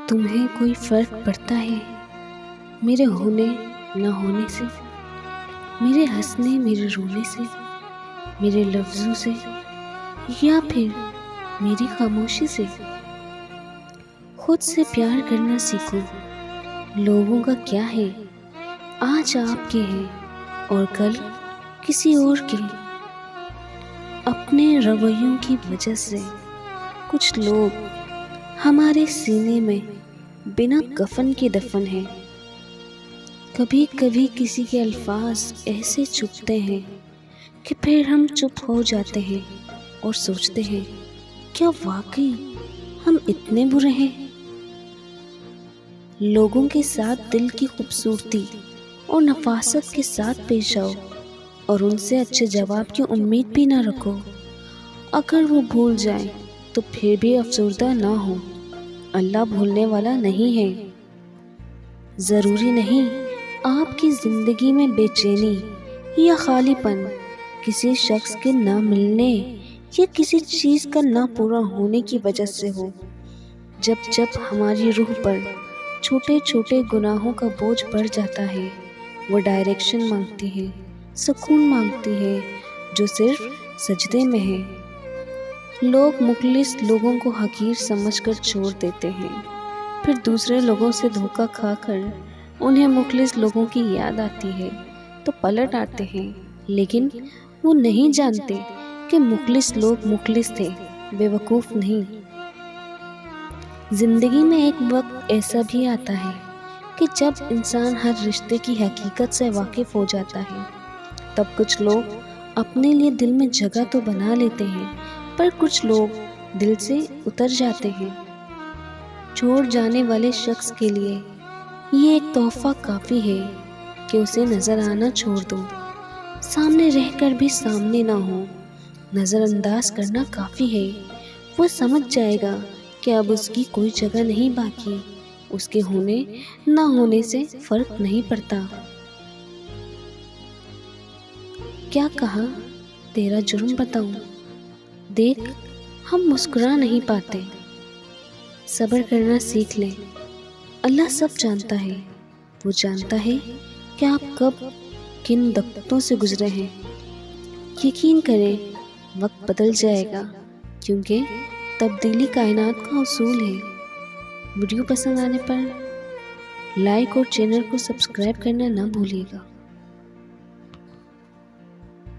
تمہیں کوئی فرق پڑتا ہے میرے ہونے نہ ہونے سے، میرے ہنسنے میرے رونے سے، میرے لفظوں سے، یا پھر میری خاموشی سے؟ خود سے پیار کرنا سیکھو۔ لوگوں کا کیا ہے، آج آپ کے ہیں اور کل کسی اور کے۔ اپنے رویوں کی وجہ سے کچھ لوگ ہمارے سینے میں بنا کفن کے دفن ہیں۔ کبھی کبھی کسی کے الفاظ ایسے چبھتے ہیں کہ پھر ہم چپ ہو جاتے ہیں اور سوچتے ہیں، کیا واقعی ہم اتنے برے ہیں؟ لوگوں کے ساتھ دل کی خوبصورتی اور نفاست کے ساتھ پیش آؤ اور ان سے اچھے جواب کی امید بھی نہ رکھو۔ اگر وہ بھول جائیں تو پھر بھی افسردہ نہ ہو، اللہ بھولنے والا نہیں ہے۔ ضروری نہیں آپ کی زندگی میں بے چینی یا خالی پن کسی شخص کے نہ ملنے یا کسی چیز کا نہ پورا ہونے کی وجہ سے ہو۔ جب جب ہماری روح پر چھوٹے چھوٹے گناہوں کا بوجھ بڑھ جاتا ہے، وہ ڈائریکشن مانگتی ہے، سکون مانگتی ہے جو صرف سجدے میں ہے۔ لوگ مخلص لوگوں کو حقیر سمجھ کر چھوڑ دیتے ہیں، پھر دوسرے لوگوں سے دھوکہ کھا کر انہیں مخلص لوگوں کی یاد آتی ہے تو پلٹ آتے ہیں، لیکن وہ نہیں جانتے کہ مخلص لوگ مخلص تھے، بے وقوف نہیں۔ زندگی میں ایک وقت ایسا بھی آتا ہے کہ جب انسان ہر رشتے کی حقیقت سے واقف ہو جاتا ہے، تب کچھ لوگ اپنے لیے دل میں جگہ تو بنا لیتے ہیں، پر کچھ لوگ دل سے اتر جاتے ہیں۔ چھوڑ جانے والے شخص کے لیے یہ ایک تحفہ کافی ہے کہ اسے نظر آنا چھوڑ دو۔ سامنے رہ کر بھی سامنے نہ ہو، نظر انداز کرنا کافی ہے۔ وہ سمجھ جائے گا کہ اب اس کی کوئی جگہ نہیں باقی، اس کے ہونے نہ ہونے سے فرق نہیں پڑتا۔ کیا کہا، تیرا جرم بتاؤں؟ دیکھ، ہم مسکرا نہیں پاتے۔ صبر کرنا سیکھ لیں، اللہ سب جانتا ہے۔ وہ جانتا ہے کہ آپ کب کن دقتوں سے گزرے ہیں۔ یقین کریں، وقت بدل جائے گا، کیونکہ تبدیلی کائنات کا اصول ہے۔ ویڈیو پسند آنے پر لائک اور چینل کو سبسکرائب کرنا نہ بھولیے گا۔